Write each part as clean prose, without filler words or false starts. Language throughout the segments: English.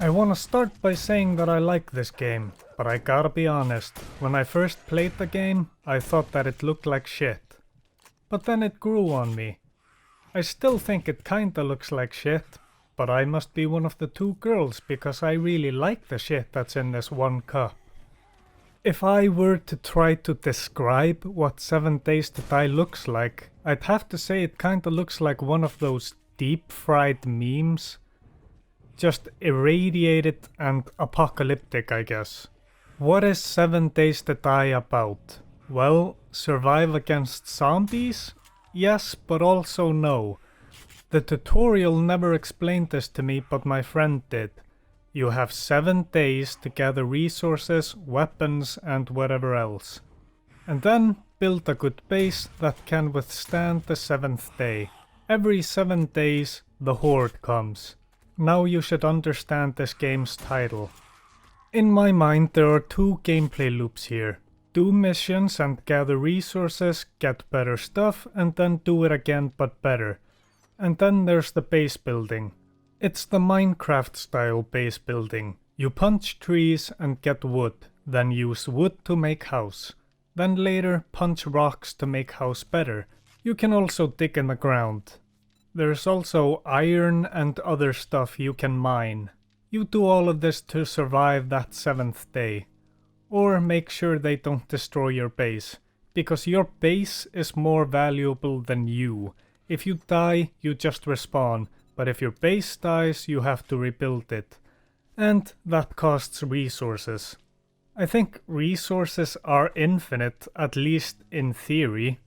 I wanna start by saying that I like this game, but I gotta be honest, when I first played the game, I thought that it looked like shit. But then it grew on me. I still think it kinda looks like shit, but I must be one of the two girls because I really like the shit that's in this one cup. If I were to try to describe what 7 Days to Die looks like, I'd have to say it kinda looks like one of those deep-fried memes. Just irradiated and apocalyptic, I guess. What is 7 Days to Die about? Well, survive against zombies? Yes, but also no. The tutorial never explained this to me, but my friend did. You have 7 days to gather resources, weapons, and whatever else. And then build a good base that can withstand the 7th day. Every 7 days, the horde comes. Now you should understand this game's title. In my mind there are two gameplay loops here. Do missions and gather resources, get better stuff, and then do it again but better. And then there's the base building. It's the Minecraft style base building. You punch trees and get wood, then use wood to make house. Then later punch rocks to make house better. You can also dig in the ground. There's also iron and other stuff you can mine. You do all of this to survive that 7th day. Or make sure they don't destroy your base, because your base is more valuable than you. If you die, you just respawn, but if your base dies, you have to rebuild it. And that costs resources. I think resources are infinite, at least in theory.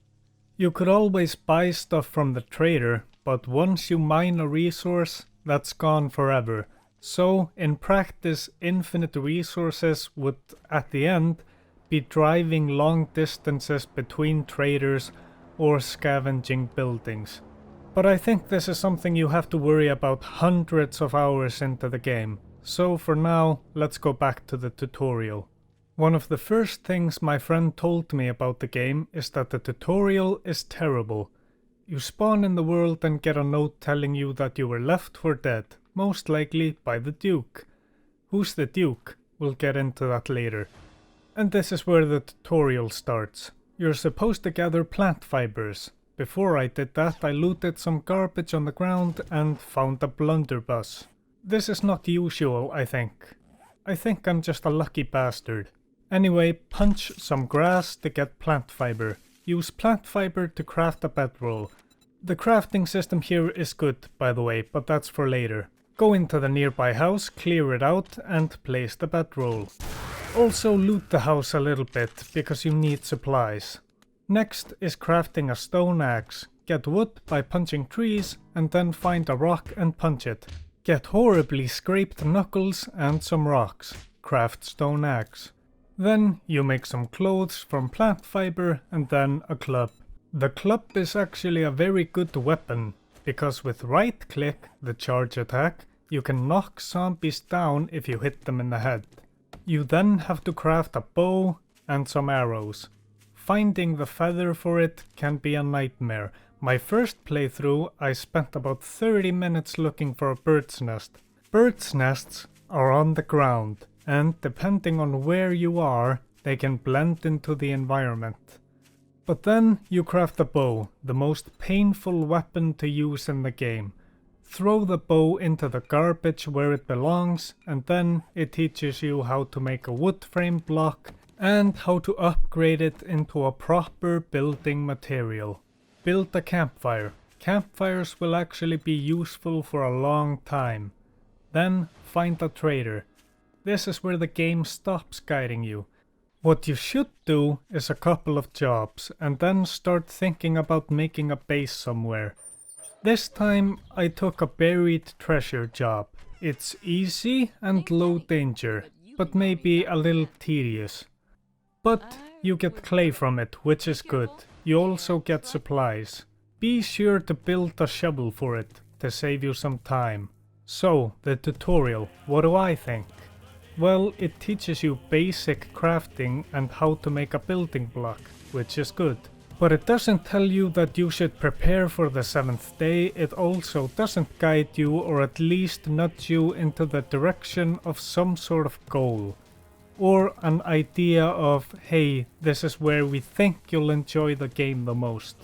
You could always buy stuff from the trader, but once you mine a resource, that's gone forever. So, in practice, infinite resources would, at the end, be driving long distances between traders or scavenging buildings. But I think this is something you have to worry about hundreds of hours into the game. So for now, let's go back to the tutorial. One of the first things my friend told me about the game is that the tutorial is terrible. You spawn in the world and get a note telling you that you were left for dead, most likely by the Duke. Who's the Duke? We'll get into that later. And this is where the tutorial starts. You're supposed to gather plant fibers. Before I did that, I looted some garbage on the ground and found a blunderbuss. This is not usual, I think. I think I'm just a lucky bastard. Anyway, punch some grass to get plant fiber. Use plant fiber to craft a bedroll. The crafting system here is good, by the way, but that's for later. Go into the nearby house, clear it out, and place the bedroll. Also loot the house a little bit, because you need supplies. Next is crafting a stone axe. Get wood by punching trees, and then find a rock and punch it. Get horribly scraped knuckles and some rocks. Craft stone axe. Then you make some clothes from plant fiber and then a club. The club is actually a very good weapon, because with right click, the charge attack, you can knock zombies down if you hit them in the head. You then have to craft a bow and some arrows. Finding the feather for it can be a nightmare. My first playthrough, I spent about 30 minutes looking for a bird's nest. Bird's nests are on the ground, and depending on where you are, they can blend into the environment. But then you craft a bow, the most painful weapon to use in the game. Throw the bow into the garbage where it belongs, and then it teaches you how to make a wood frame block and how to upgrade it into a proper building material. Build a campfire. Campfires will actually be useful for a long time. Then find a trader. This is where the game stops guiding you. What you should do is a couple of jobs and then start thinking about making a base somewhere. This time I took a buried treasure job. It's easy and low danger, but maybe a little tedious. But you get clay from it, which is good. You also get supplies. Be sure to build a shovel for it to save you some time. So, the tutorial, what do I think? Well, it teaches you basic crafting and how to make a building block, which is good. But it doesn't tell you that you should prepare for the 7th day, it also doesn't guide you or at least nudge you into the direction of some sort of goal. Or an idea of, hey, this is where we think you'll enjoy the game the most.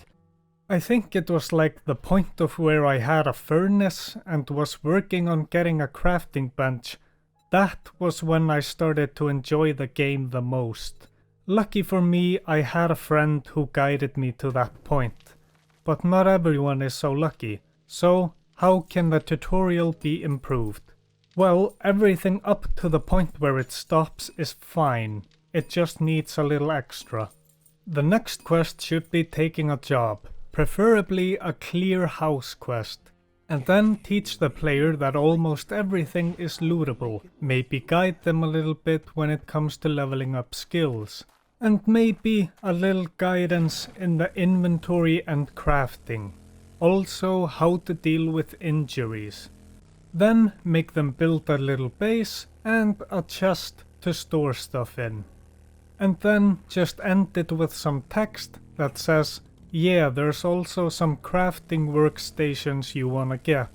I think it was like the point of where I had a furnace and was working on getting a crafting bench. That was when I started to enjoy the game the most. Lucky for me, I had a friend who guided me to that point. But not everyone is so lucky. So, how can the tutorial be improved? Well, everything up to the point where it stops is fine. It just needs a little extra. The next quest should be taking a job, preferably a clear house quest. And then teach the player that almost everything is lootable. Maybe guide them a little bit when it comes to leveling up skills. And maybe a little guidance in the inventory and crafting. Also how to deal with injuries. Then make them build a little base and a chest to store stuff in. And then just end it with some text that says, yeah, there's also some crafting workstations you wanna get.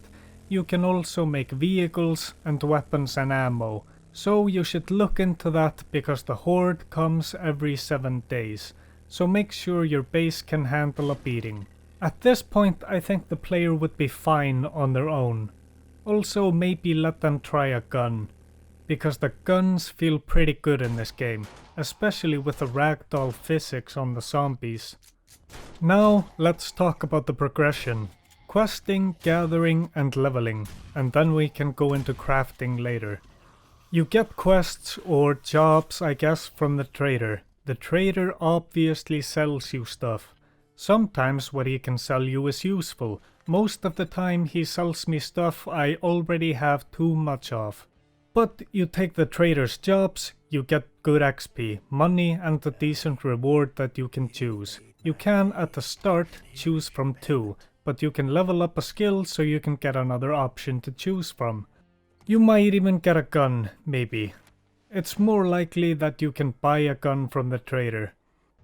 You can also make vehicles and weapons and ammo. So you should look into that because the horde comes every 7 days. So make sure your base can handle a beating. At this point I think the player would be fine on their own. Also maybe let them try a gun. Because the guns feel pretty good in this game. Especially with the ragdoll physics on the zombies. Now let's talk about the progression. Questing, gathering and leveling. And then we can go into crafting later. You get quests or jobs, I guess, from the trader. The trader obviously sells you stuff. Sometimes what he can sell you is useful. Most of the time he sells me stuff I already have too much of. But you take the trader's jobs, you get good XP, money and a decent reward that you can choose. You can at the start choose from 2, but you can level up a skill so you can get another option to choose from. You might even get a gun, maybe. It's more likely that you can buy a gun from the trader.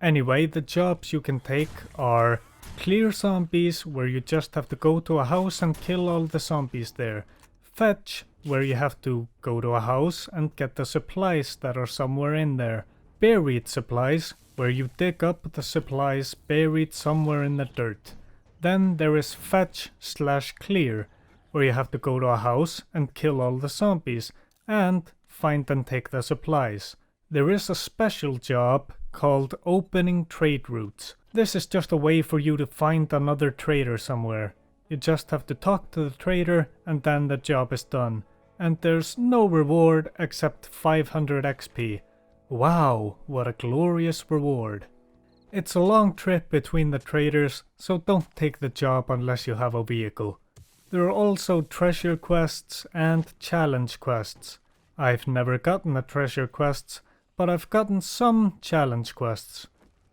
Anyway, the jobs you can take are clear zombies, where you just have to go to a house and kill all the zombies there. Fetch, where you have to go to a house and get the supplies that are somewhere in there. Buried supplies, where you dig up the supplies buried somewhere in the dirt. Then there is fetch/clear, where you have to go to a house and kill all the zombies and find and take the supplies. There is a special job called opening trade routes. This is just a way for you to find another trader somewhere. You just have to talk to the trader and then the job is done. And there's no reward except 500 XP. Wow, what a glorious reward. It's a long trip between the traders, so don't take the job unless you have a vehicle. There are also treasure quests and challenge quests. I've never gotten the treasure quests, but I've gotten some challenge quests.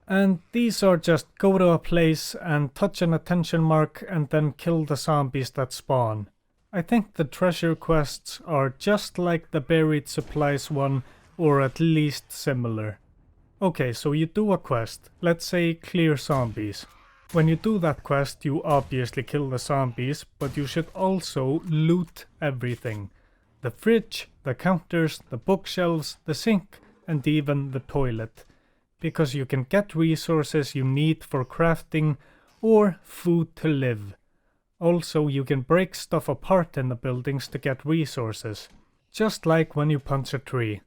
And these are just go to a place and touch an attention mark and then kill the zombies that spawn. I think the treasure quests are just like the buried supplies one, or at least similar. Okay, so you do a quest, let's say clear zombies. When you do that quest, you obviously kill the zombies, but you should also loot everything. The fridge, the counters, the bookshelves, the sink, and even the toilet. Because you can get resources you need for crafting or food to live. Also, you can break stuff apart in the buildings to get resources. Just like when you punch a tree.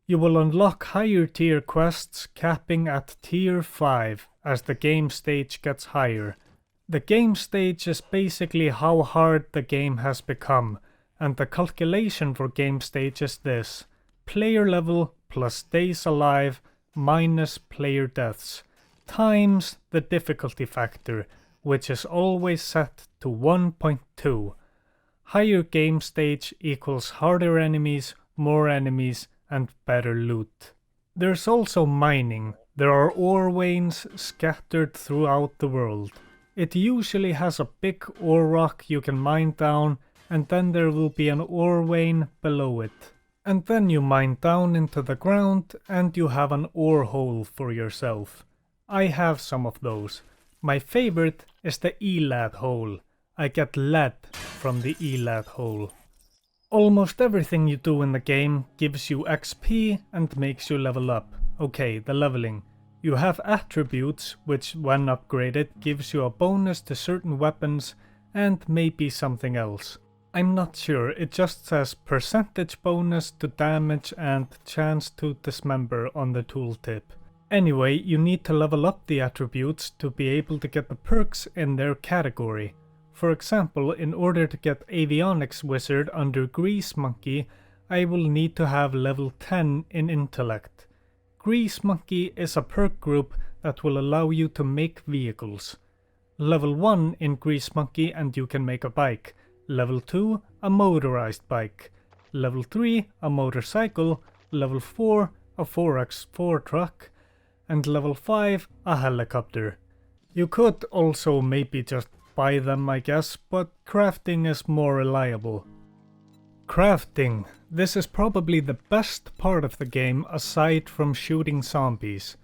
You will unlock higher tier quests capping at tier 5 as the game stage gets higher. The game stage is basically how hard the game has become, and the calculation for game stage is this: player level plus days alive minus player deaths times the difficulty factor, which is always set to 1.2. Higher game stage equals harder enemies, more enemies, and better loot. There's also mining. There are ore veins scattered throughout the world. It usually has a big ore rock you can mine down, and then there will be an ore vein below it. And then you mine down into the ground and you have an ore hole for yourself. I have some of those. My favorite is the elad hole. I get lead from the elad hole. Almost everything you do in the game gives you XP and makes you level up. Okay, the leveling. You have attributes which when upgraded gives you a bonus to certain weapons and maybe something else. I'm not sure, it just says percentage bonus to damage and chance to dismember on the tooltip. Anyway, you need to level up the attributes to be able to get the perks in their category. For example, in order to get Avionics Wizard under Grease Monkey, I will need to have level 10 in Intellect. Grease Monkey is a perk group that will allow you to make vehicles. Level 1 in Grease Monkey and you can make a bike. Level 2, a motorized bike. Level 3, a motorcycle. Level 4, a 4x4 truck. And level 5, a helicopter. You could also maybe just buy them, I guess, but crafting is more reliable. Crafting. This is probably the best part of the game aside from shooting zombies.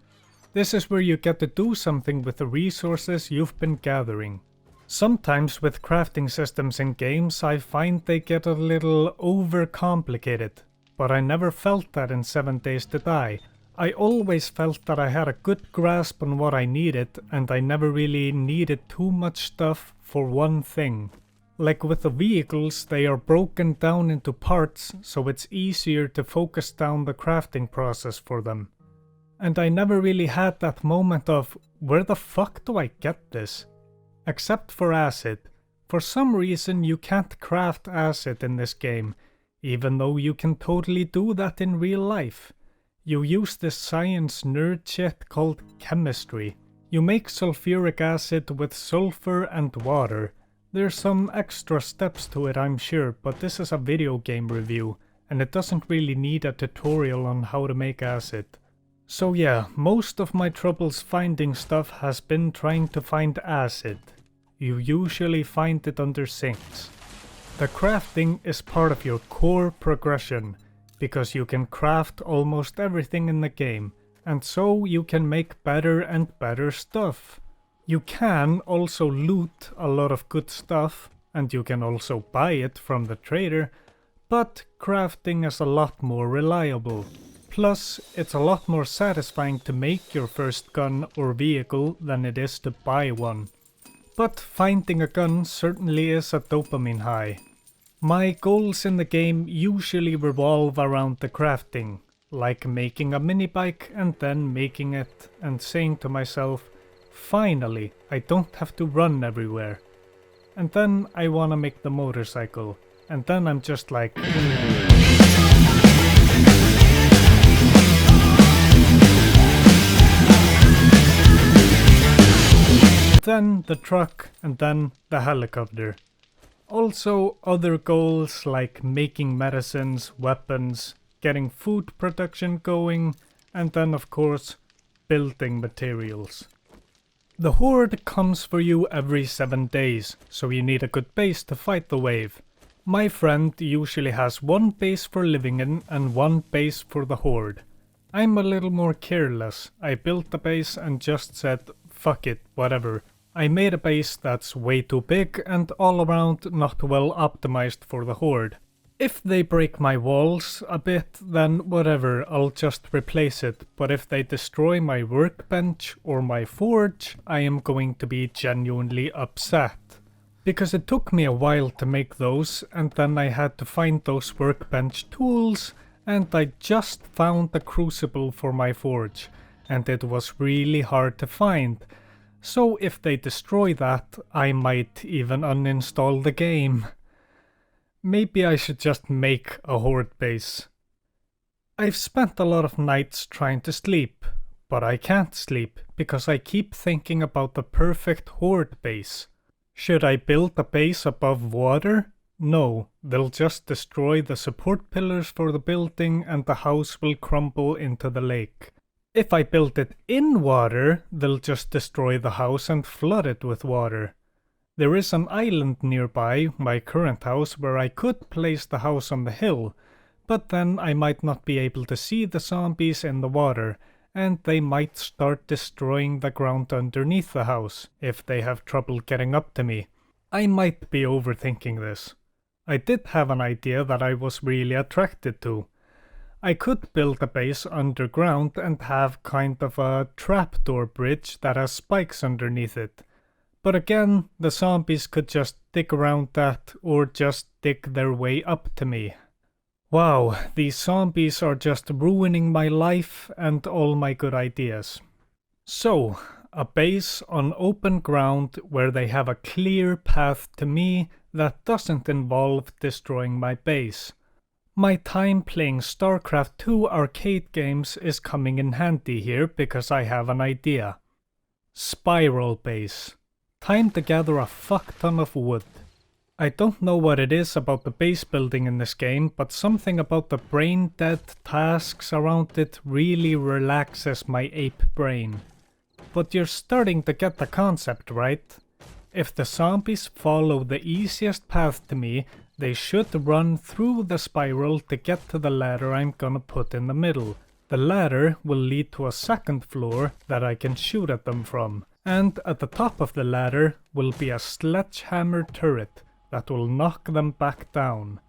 This is where you get to do something with the resources you've been gathering. Sometimes with crafting systems in games I find they get a little overcomplicated, but I never felt that in 7 Days to Die. I always felt that I had a good grasp on what I needed and I never really needed too much stuff for one thing. Like with the vehicles, they are broken down into parts so it's easier to focus down the crafting process for them. And I never really had that moment of, where the fuck do I get this? Except for acid. For some reason you can't craft acid in this game, even though you can totally do that in real life. You use this science nerd shit called chemistry. You make sulfuric acid with sulfur and water. There's some extra steps to it I'm sure, but this is a video game review, and it doesn't really need a tutorial on how to make acid. So yeah, most of my troubles finding stuff has been trying to find acid. You usually find it under sinks. The crafting is part of your core progression, because you can craft almost everything in the game, and so you can make better and better stuff. You can also loot a lot of good stuff, and you can also buy it from the trader, but crafting is a lot more reliable. Plus, it's a lot more satisfying to make your first gun or vehicle than it is to buy one. But finding a gun certainly is a dopamine high. My goals in the game usually revolve around the crafting, like making a mini bike and then making it and saying to myself, finally, I don't have to run everywhere. And then I wanna make the motorcycle, and then I'm just like... then the truck, and then the helicopter. Also other goals like making medicines, weapons, getting food production going, and then of course building materials. The horde comes for you every 7 days, so you need a good base to fight the wave. My friend usually has one base for living in and one base for the horde. I'm a little more careless. I built the base and just said, fuck it, whatever. I made a base that's way too big and all around not well optimized for the horde. If they break my walls a bit, then whatever, I'll just replace it, but if they destroy my workbench or my forge, I am going to be genuinely upset. Because it took me a while to make those, and then I had to find those workbench tools, and I just found the crucible for my forge, and it was really hard to find. So if they destroy that, I might even uninstall the game. Maybe I should just make a horde base. I've spent a lot of nights trying to sleep, but I can't sleep because I keep thinking about the perfect horde base. Should I build a base above water? No, they'll just destroy the support pillars for the building and the house will crumble into the lake. If I build it in water, they'll just destroy the house and flood it with water. There is an island nearby, my current house, where I could place the house on the hill, but then I might not be able to see the zombies in the water, and they might start destroying the ground underneath the house if they have trouble getting up to me. I might be overthinking this. I did have an idea that I was really attracted to. I could build a base underground and have kind of a trapdoor bridge that has spikes underneath it. But again, the zombies could just dig around that or just dig their way up to me. Wow, these zombies are just ruining my life and all my good ideas. So, a base on open ground where they have a clear path to me that doesn't involve destroying my base. My time playing StarCraft 2 arcade games is coming in handy here because I have an idea. Spiral base. Time to gather a fuck ton of wood. I don't know what it is about the base building in this game, but something about the brain dead tasks around it really relaxes my ape brain. But you're starting to get the concept, right? If the zombies follow the easiest path to me, they should run through the spiral to get to the ladder I'm gonna put in the middle. The ladder will lead to a second floor that I can shoot at them from. And at the top of the ladder will be a sledgehammer turret that will knock them back down.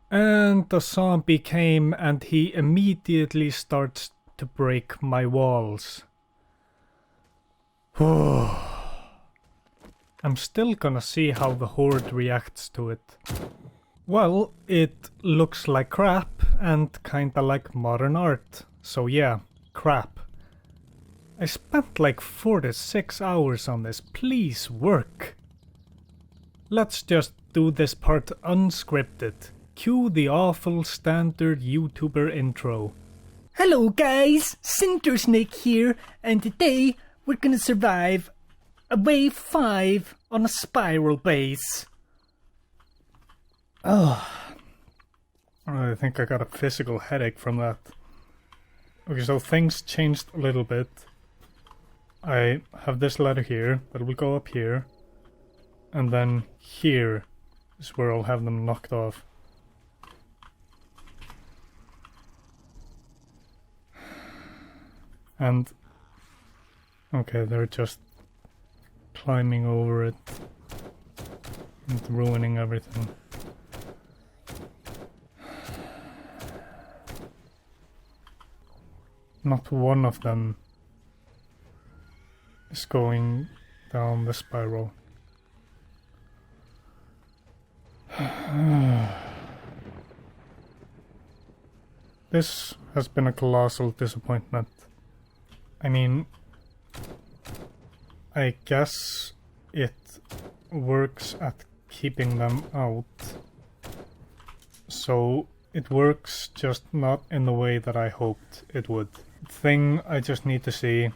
And the zombie came and he immediately starts to break my walls. I'm still gonna see how the horde reacts to it. Well, it looks like crap and kinda like modern art. So yeah, crap. I spent like 4 to 6 hours on this, please work. Let's just do this part unscripted. Cue the awful standard YouTuber intro. Hello guys, CinderSnake here, and today we're gonna survive a wave 5 on a spiral base. Oh, I think I got a physical headache from that. Okay, so things changed a little bit. I have this ladder here that will go up here, and then here is where I'll have them knocked off. And okay, they're just climbing over it and ruining everything. Not one of them is going down the spiral. This has been a colossal disappointment. I mean, I guess it works at keeping them out. So it works, just not in the way that I hoped it would. Thing I just need to see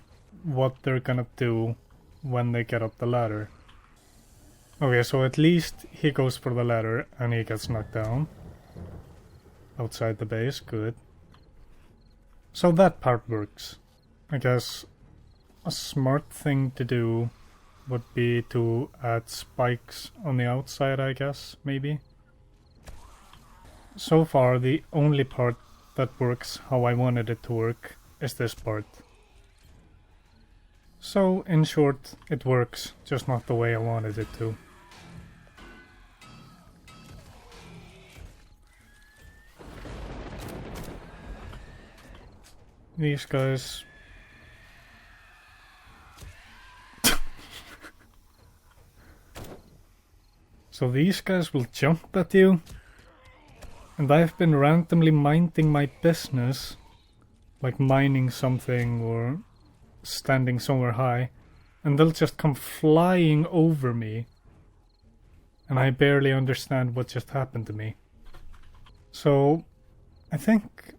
what they're gonna do when they get up the ladder. Okay, so at least he goes for the ladder and he gets knocked down. Outside the base, good. So that part works. I guess a smart thing to do would be to add spikes on the outside, I guess, maybe. So far, the only part that works how I wanted it to work is this part. So, in short, it works, just not the way I wanted it to. These guys... So these guys will jump at you, and I've been randomly minding my business, like mining something or standing somewhere high, and they'll just come flying over me, and I barely understand what just happened to me. So I think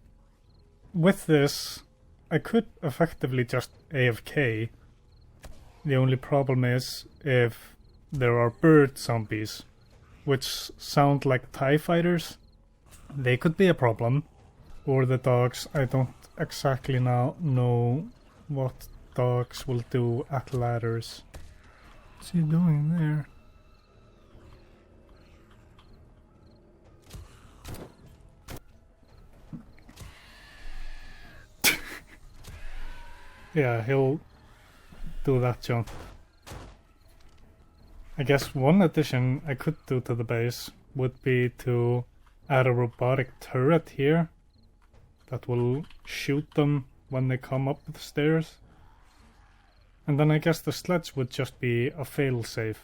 with this I could effectively just AFK. The only problem is if there are bird zombies, which sound like TIE fighters. They could be a problem. Or the dogs. I don't exactly now know what dogs will do at ladders. What's he doing there? yeah, he'll do that jump. I guess one addition I could do to the base would be to add a robotic turret here that will shoot them when they come up the stairs. And then I guess the sledge would just be a failsafe.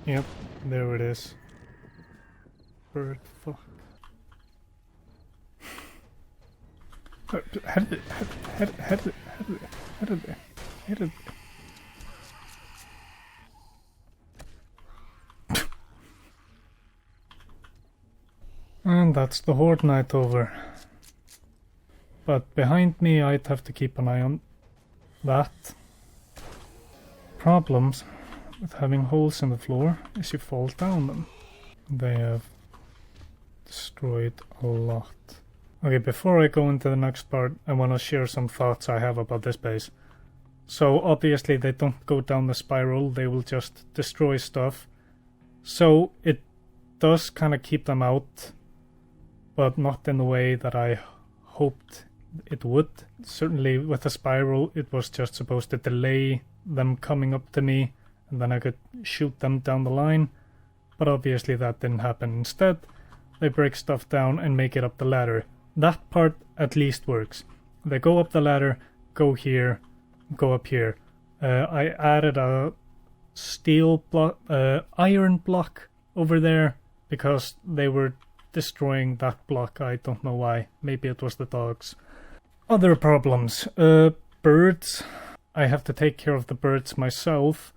Yep, there it is. Bird fuck. And that's the horde night over. But behind me I'd have to keep an eye on that. Problems with having holes in the floor is you fall down them. They have destroyed a lot. Okay, before I go into the next part, I want to share some thoughts I have about this base. So obviously they don't go down the spiral, they will just destroy stuff. So it does kind of keep them out, but not in the way that I hoped it would. Certainly with the spiral, it was just supposed to delay them coming up to me, and then I could shoot them down the line. But obviously that didn't happen. Instead, they break stuff down and make it up the ladder. That part at least works. They go up the ladder, go here, go up here. I added a steel block, iron block over there because they were destroying that block. I don't know why. Maybe it was the dogs. Other problems. Birds. I have to take care of the birds myself.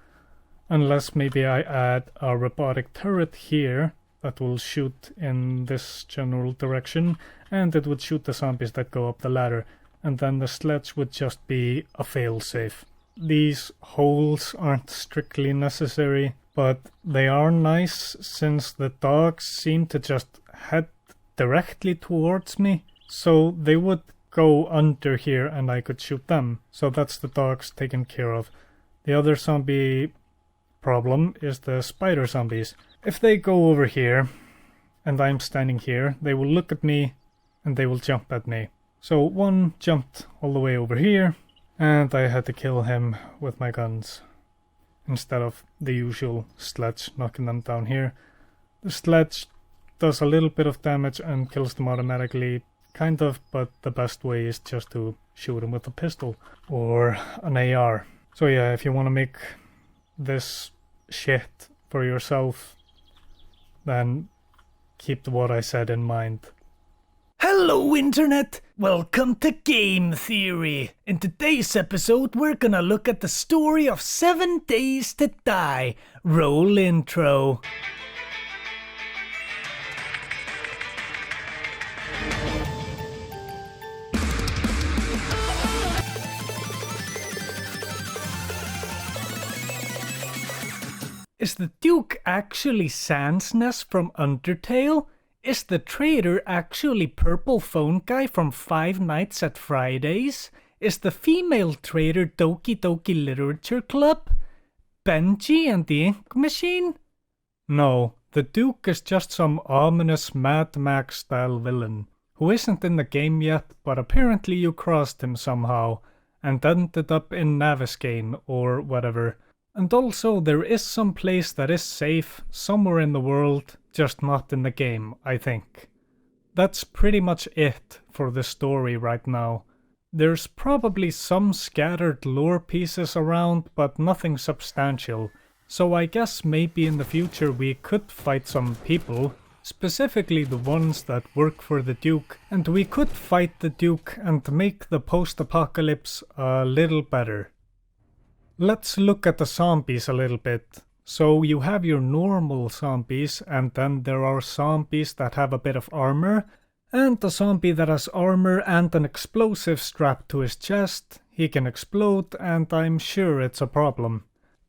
Unless maybe I add a robotic turret here that will shoot in this general direction, and it would shoot the zombies that go up the ladder, and then the sledge would just be a failsafe. These holes aren't strictly necessary, but they are nice since the dogs seem to just head directly towards me, so they would go under here and I could shoot them. So that's the dogs taken care of. The other zombie problem is the spider zombies. If they go over here and I'm standing here, they will look at me and they will jump at me. So one jumped all the way over here and I had to kill him with my guns instead of the usual sledge knocking them down here. The sledge does a little bit of damage and kills them automatically, kind of, but the best way is just to shoot them with a pistol or an AR. So yeah, if you want to make this shit for yourself, then keep what I said in mind. Hello Internet! Welcome to Game Theory! In today's episode we're gonna look at the story of 7 Days to Die. Roll intro. Is the Duke actually Sansness from Undertale? Is the traitor actually Purple Phone Guy from Five Nights at Fridays? Is the female traitor Doki Doki Literature Club? Benji and the Ink Machine? No, the Duke is just some ominous Mad Max style villain, who isn't in the game yet, but apparently you crossed him somehow, and ended up in Navezgane or whatever. And also there is some place that is safe somewhere in the world, just not in the game, I think. That's pretty much it for the story right now. There's probably some scattered lore pieces around, but nothing substantial. So I guess maybe in the future we could fight some people, specifically the ones that work for the Duke, and we could fight the Duke and make the post-apocalypse a little better. Let's look at the zombies a little bit. So you have your normal zombies, and then there are zombies that have a bit of armor, and a zombie that has armor and an explosive strapped to his chest. He can explode, and I'm sure it's a problem.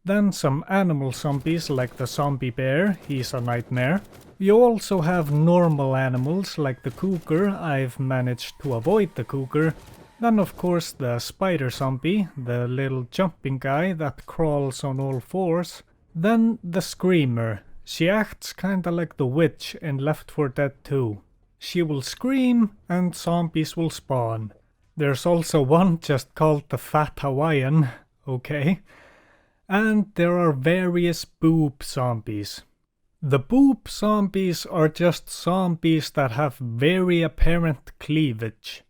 Then some animal zombies like the zombie bear, he's a nightmare. You also have normal animals like the cougar. I've managed to avoid the cougar. Then of course the spider zombie, the little jumping guy that crawls on all fours. Then the screamer. She acts kinda like the witch in Left 4 Dead 2. She will scream and zombies will spawn. There's also one just called the Fat Hawaiian, okay? And there are various boob zombies. The boob zombies are just zombies that have very apparent cleavage.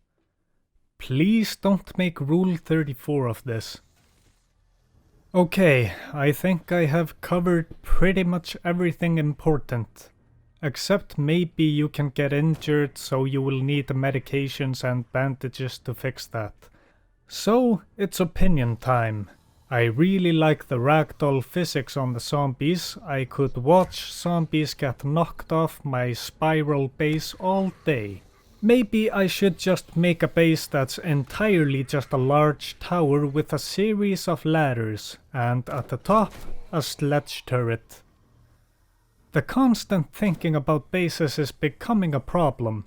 Please don't make Rule 34 of this. Okay, I think I have covered pretty much everything important. Except maybe you can get injured, so you will need medications and bandages to fix that. So, it's opinion time. I really like the ragdoll physics on the zombies. I could watch zombies get knocked off my spiral base all day. Maybe I should just make a base that's entirely just a large tower with a series of ladders, and at the top, a sledge turret. The constant thinking about bases is becoming a problem.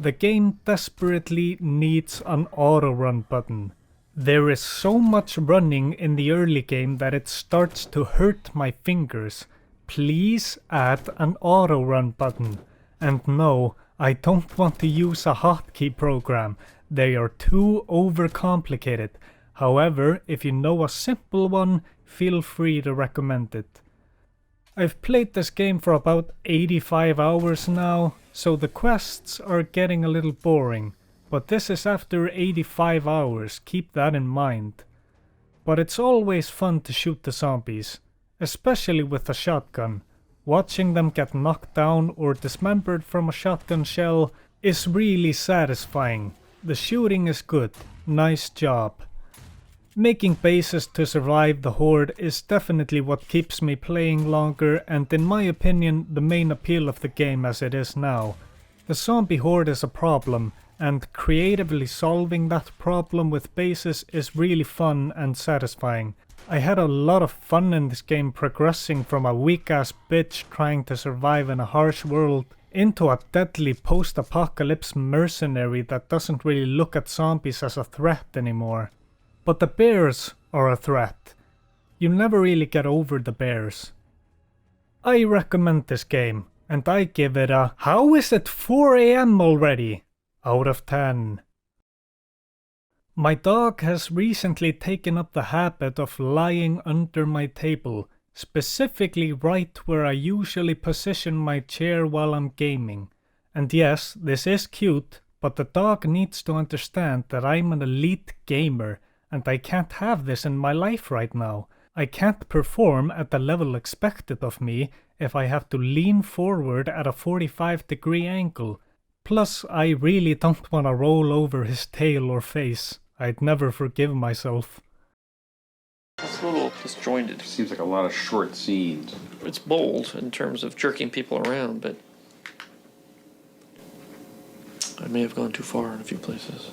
The game desperately needs an auto-run button. There is so much running in the early game that it starts to hurt my fingers. Please add an auto-run button. And no, I don't want to use a hotkey program. They are too overcomplicated. However, if you know a simple one, feel free to recommend it. I've played this game for about 85 hours now, so the quests are getting a little boring. But this is after 85 hours, keep that in mind. But it's always fun to shoot the zombies, especially with a shotgun. Watching them get knocked down or dismembered from a shotgun shell is really satisfying. The shooting is good, nice job. Making bases to survive the horde is definitely what keeps me playing longer, and in my opinion the main appeal of the game as it is now. The zombie horde is a problem, and creatively solving that problem with bases is really fun and satisfying. I had a lot of fun in this game progressing from a weak-ass bitch trying to survive in a harsh world into a deadly post-apocalypse mercenary that doesn't really look at zombies as a threat anymore. But the bears are a threat. You never really get over the bears. I recommend this game, and I give it a "How is it 4 AM already?" out of 10. My dog has recently taken up the habit of lying under my table, specifically right where I usually position my chair while I'm gaming. And yes, this is cute, but the dog needs to understand that I'm an elite gamer, and I can't have this in my life right now. I can't perform at the level expected of me if I have to lean forward at a 45-degree angle. Plus, I really don't want to roll over his tail or face. I'd never forgive myself. It's a little disjointed. Seems like a lot of short scenes. It's bold in terms of jerking people around, but I may have gone too far in a few places.